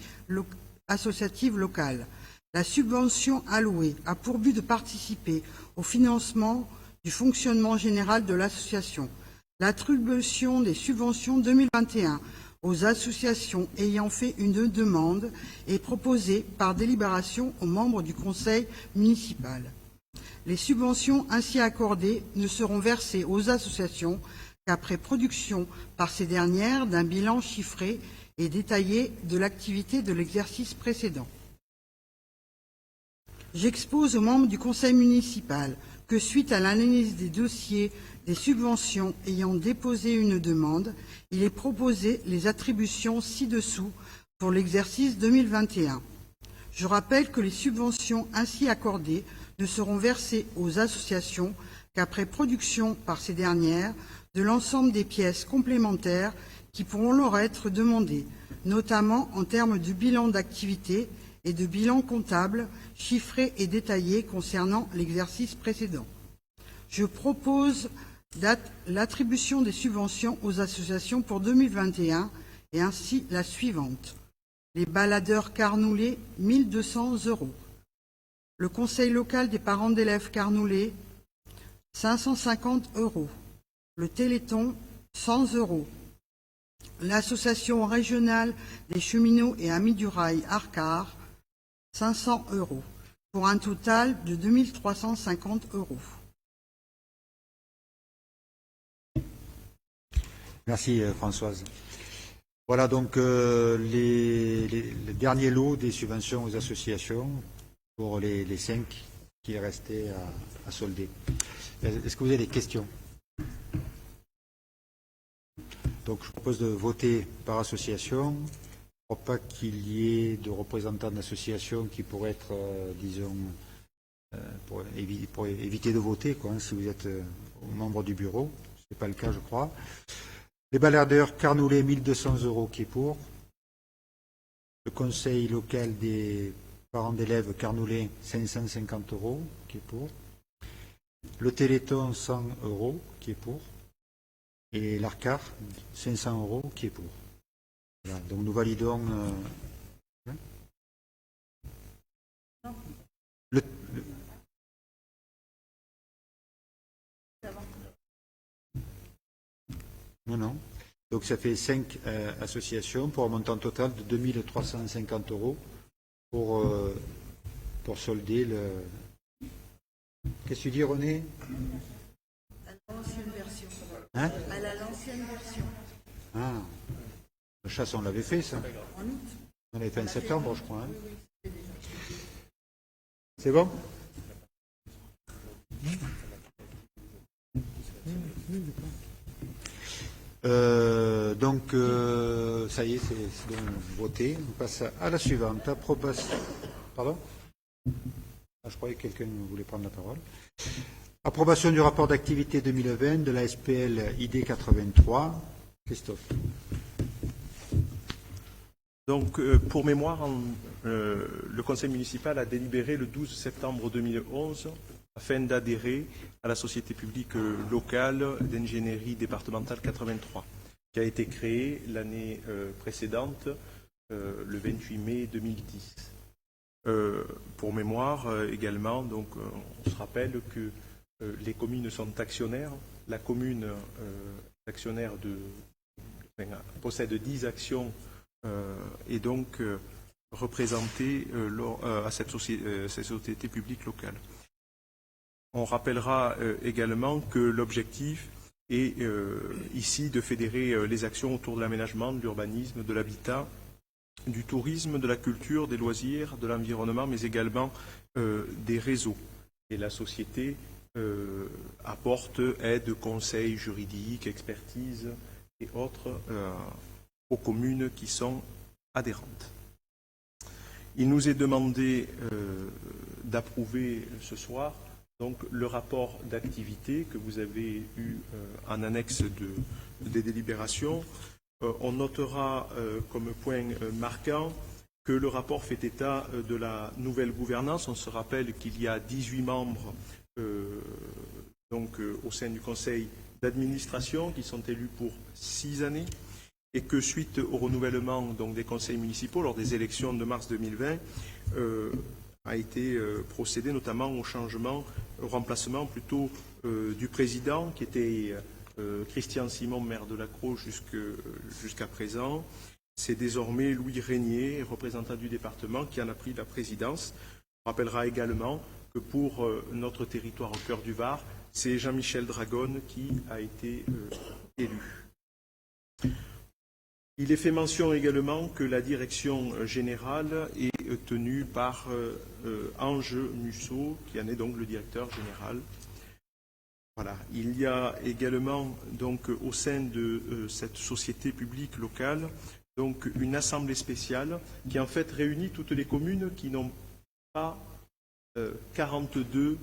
associative locale. La subvention allouée a pour but de participer au financement du fonctionnement général de l'association. L'attribution des subventions 2021 aux associations ayant fait une demande est proposée par délibération aux membres du conseil municipal. Les subventions ainsi accordées ne seront versées aux associations qu'après production par ces dernières d'un bilan chiffré et détaillé de l'activité de l'exercice précédent. J'expose aux membres du conseil municipal que suite à l'analyse des dossiers des subventions ayant déposé une demande, il est proposé les attributions ci-dessous pour l'exercice 2021. Je rappelle que les subventions ainsi accordées ne seront versées aux associations qu'après production par ces dernières de l'ensemble des pièces complémentaires qui pourront leur être demandées, notamment en termes de bilan d'activité et de bilan comptable chiffré et détaillé concernant l'exercice précédent. Je propose l'attribution des subventions aux associations pour 2021 et ainsi la suivante. Les baladeurs Carnoulet, 1 200 €. Le conseil local des parents d'élèves Carnoulet, 550 €. Le Téléthon, 100 €. L'association régionale des cheminots et amis du rail Arcar, 500 €, pour un total de 2 350 €. Merci Françoise. Voilà donc le dernier lot des subventions aux associations pour les 5 qui restaient à solder. Est-ce que vous avez des questions? Donc je propose de voter par association. Je ne crois pas qu'il y ait de représentants d'associations qui pourraient être, disons, pour éviter de voter, quoi, hein, si vous êtes membre du bureau. Ce n'est pas le cas, je crois. Les baladeurs Carnoulet, 1 200 € qui est pour. Le conseil local des parents d'élèves Carnoulet, 550 € qui est pour. Le Téléthon, 100 € qui est pour. Et l'Arcar, 500 € qui est pour. Voilà, donc nous validons. Non. Donc ça fait 5 associations pour un montant total de 2 350 € pour solder le. Qu'est-ce que tu dis, René? À l'ancienne version. Hein? À l'ancienne version. Ah, le chasse, on l'avait fait, ça. En août. On l'avait fait en septembre, je crois. Hein. C'est bon? Donc, ça y est, c'est donc voté. On passe à la suivante. Approbation. Pardon? Ah, je croyais que quelqu'un voulait prendre la parole. Approbation du rapport d'activité 2020 de la SPL ID 83. Christophe. Donc, pour mémoire, le conseil municipal a délibéré le 12 septembre 2011 afin d'adhérer à la société publique locale d'ingénierie départementale 83, qui a été créée l'année précédente, le 28 mai 2010. Pour mémoire également, donc, on se rappelle que les communes sont actionnaires. La commune actionnaire possède 10 actions et donc représentée à cette société publique locale. On rappellera également que l'objectif est ici de fédérer les actions autour de l'aménagement, de l'urbanisme, de l'habitat, du tourisme, de la culture, des loisirs, de l'environnement, mais également des réseaux. Et la société apporte aide, conseils juridiques, expertise et autres aux communes qui sont adhérentes. Il nous est demandé d'approuver ce soir donc le rapport d'activité que vous avez eu en annexe des délibérations. On notera comme point marquant que le rapport fait état de la nouvelle gouvernance. On se rappelle qu'il y a 18 membres au sein du conseil d'administration qui sont élus pour 6 années et que suite au renouvellement donc, des conseils municipaux lors des élections de mars 2020, a été procédé notamment au remplacement plutôt du président, qui était Christian Simon, maire de Lacroix jusqu'à présent. C'est désormais Louis Régnier, représentant du département, qui en a pris la présidence. On rappellera également que pour notre territoire au cœur du Var, c'est Jean-Michel Dragonne qui a été élu. Il est fait mention également que la direction générale est tenue par Ange Musso, qui en est donc le directeur général. Voilà. Il y a également donc au sein de cette société publique locale donc une assemblée spéciale qui en fait réunit toutes les communes qui n'ont pas 42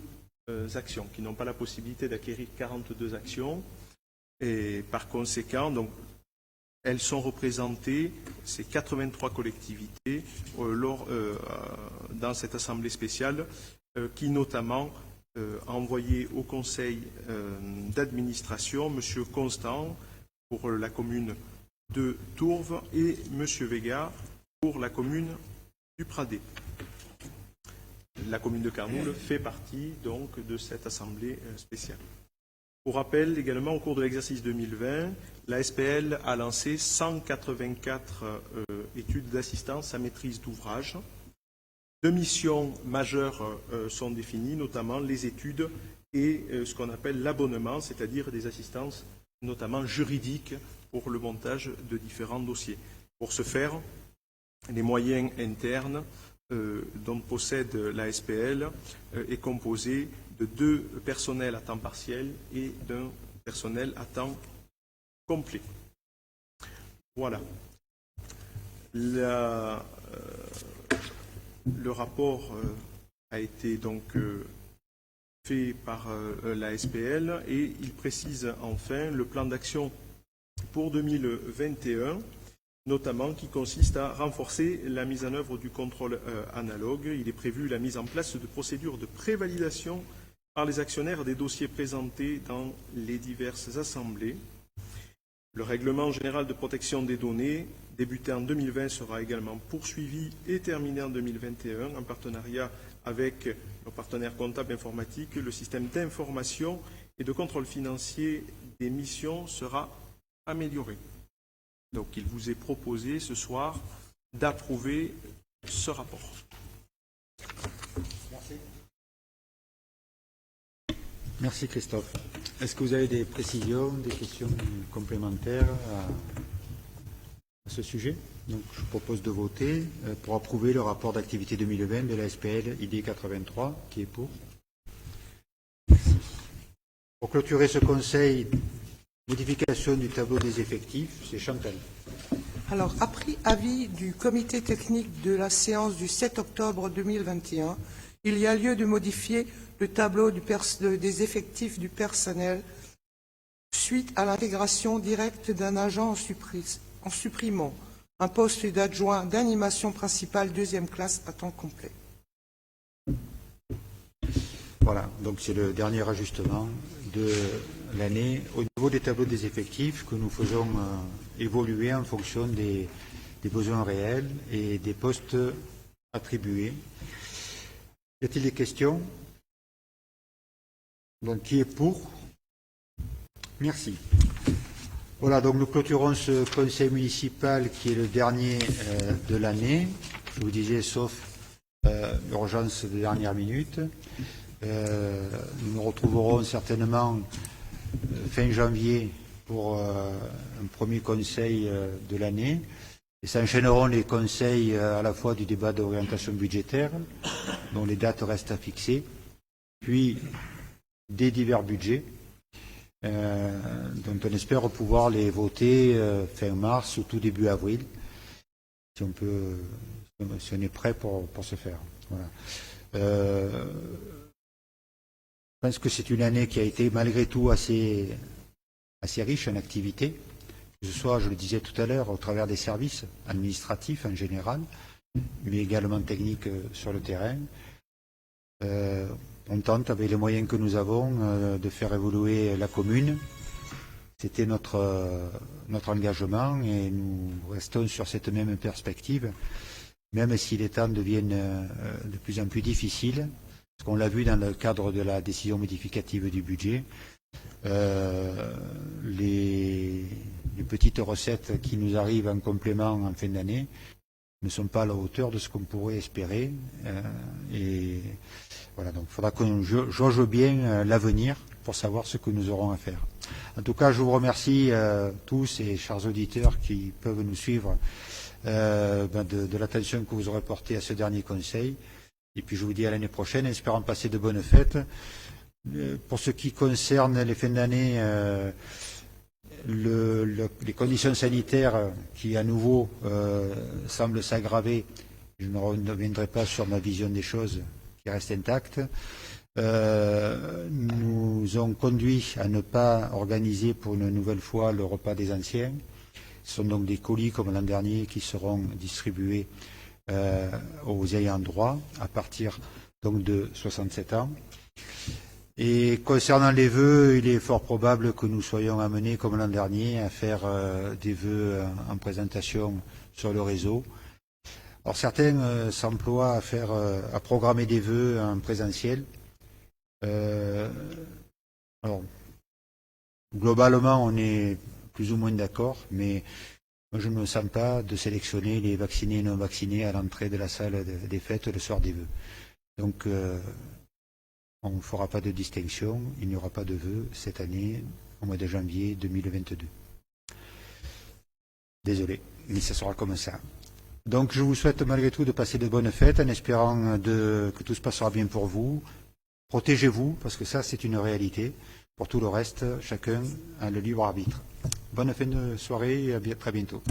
actions, qui n'ont pas la possibilité d'acquérir 42 actions. Et par conséquent, donc, elles sont représentées, ces 83 collectivités, dans cette assemblée spéciale, qui notamment a envoyé au conseil d'administration M. Constant pour la commune de Tourves et M. Vega pour la commune du Pradé. La commune de Carnoul fait partie donc de cette assemblée spéciale. Pour rappel, également, au cours de l'exercice 2020, la SPL a lancé 184 études d'assistance à maîtrise d'ouvrage. 2 missions majeures sont définies, notamment les études et ce qu'on appelle l'abonnement, c'est-à-dire des assistances notamment juridiques pour le montage de différents dossiers. Pour ce faire, les moyens internes dont possède la SPL est composé de 2 personnels à temps partiel et d'un personnel à temps complet. Voilà. Le rapport a été donc fait par la SPL et il précise enfin le plan d'action pour 2021, notamment qui consiste à renforcer la mise en œuvre du contrôle analogue. Il est prévu la mise en place de procédures de prévalidation par les actionnaires des dossiers présentés dans les diverses assemblées. Le règlement général de protection des données, débuté en 2020, sera également poursuivi et terminé en 2021 en partenariat avec nos partenaires comptables informatiques. Le système d'information et de contrôle financier des missions sera amélioré. Donc, il vous est proposé ce soir d'approuver ce rapport. Merci. Merci Christophe. Est-ce que vous avez des précisions, des questions complémentaires à ce sujet? Donc, je vous propose de voter pour approuver le rapport d'activité 2020 de la SPL ID 83. Qui est pour? Merci. Pour clôturer ce conseil, modification du tableau des effectifs, c'est Chantal. Alors, après avis du comité technique de la séance du 7 octobre 2021, il y a lieu de modifier le tableau des effectifs du personnel suite à l'intégration directe d'un agent en supprimant un poste d'adjoint d'animation principale 2e classe à temps complet. Voilà, donc c'est le dernier ajustement de l'année au niveau des tableaux des effectifs que nous faisons évoluer en fonction des besoins réels et des postes attribués. Y a-t-il des questions? Donc, qui est pour? Merci. Voilà, donc nous clôturons ce conseil municipal qui est le dernier de l'année. Je vous disais, sauf urgence de dernière minute. Nous nous retrouverons certainement fin janvier pour un premier conseil de l'année. Et s'enchaîneront les conseils à la fois du débat d'orientation budgétaire, dont les dates restent à fixer, puis des divers budgets, dont on espère pouvoir les voter fin mars ou tout début avril, si on est prêt pour ce faire. Voilà. Je pense que c'est une année qui a été malgré tout assez riche en activités, que ce soit, je le disais tout à l'heure, au travers des services administratifs en général, mais également techniques sur le terrain. On tente, avec les moyens que nous avons, de faire évoluer la commune. C'était notre engagement et nous restons sur cette même perspective même si les temps deviennent de plus en plus difficiles, parce qu'on l'a vu dans le cadre de la décision modificative du budget, les petites recettes qui nous arrivent en complément en fin d'année ne sont pas à la hauteur de ce qu'on pourrait espérer. Et voilà, donc il faudra qu'on jauge bien l'avenir pour savoir ce que nous aurons à faire. En tout cas, je vous remercie tous et chers auditeurs qui peuvent nous suivre de l'attention que vous aurez portée à ce dernier conseil. Et puis je vous dis à l'année prochaine, espérant passer de bonnes fêtes. Pour ce qui concerne les fins d'année, les conditions sanitaires qui à nouveau semblent s'aggraver, je ne reviendrai pas sur ma vision des choses qui reste intacte, nous ont conduit à ne pas organiser pour une nouvelle fois le repas des anciens. Ce sont donc des colis comme l'an dernier qui seront distribués aux ayants droit à partir donc de 67 ans. Et concernant les vœux, il est fort probable que nous soyons amenés, comme l'an dernier, à faire des vœux en présentation sur le réseau. Alors certains s'emploient à programmer des vœux en présentiel. Alors, globalement, on est plus ou moins d'accord, mais moi, je ne me sens pas de sélectionner les vaccinés et non vaccinés à l'entrée de la salle des fêtes le soir des vœux. Donc, on ne fera pas de distinction, il n'y aura pas de vœux cette année, au mois de janvier 2022. Désolé, mais ça sera comme ça. Donc je vous souhaite malgré tout de passer de bonnes fêtes en espérant que tout se passera bien pour vous. Protégez-vous, parce que ça c'est une réalité. Pour tout le reste, chacun a le libre arbitre. Bonne fin de soirée et à très bientôt.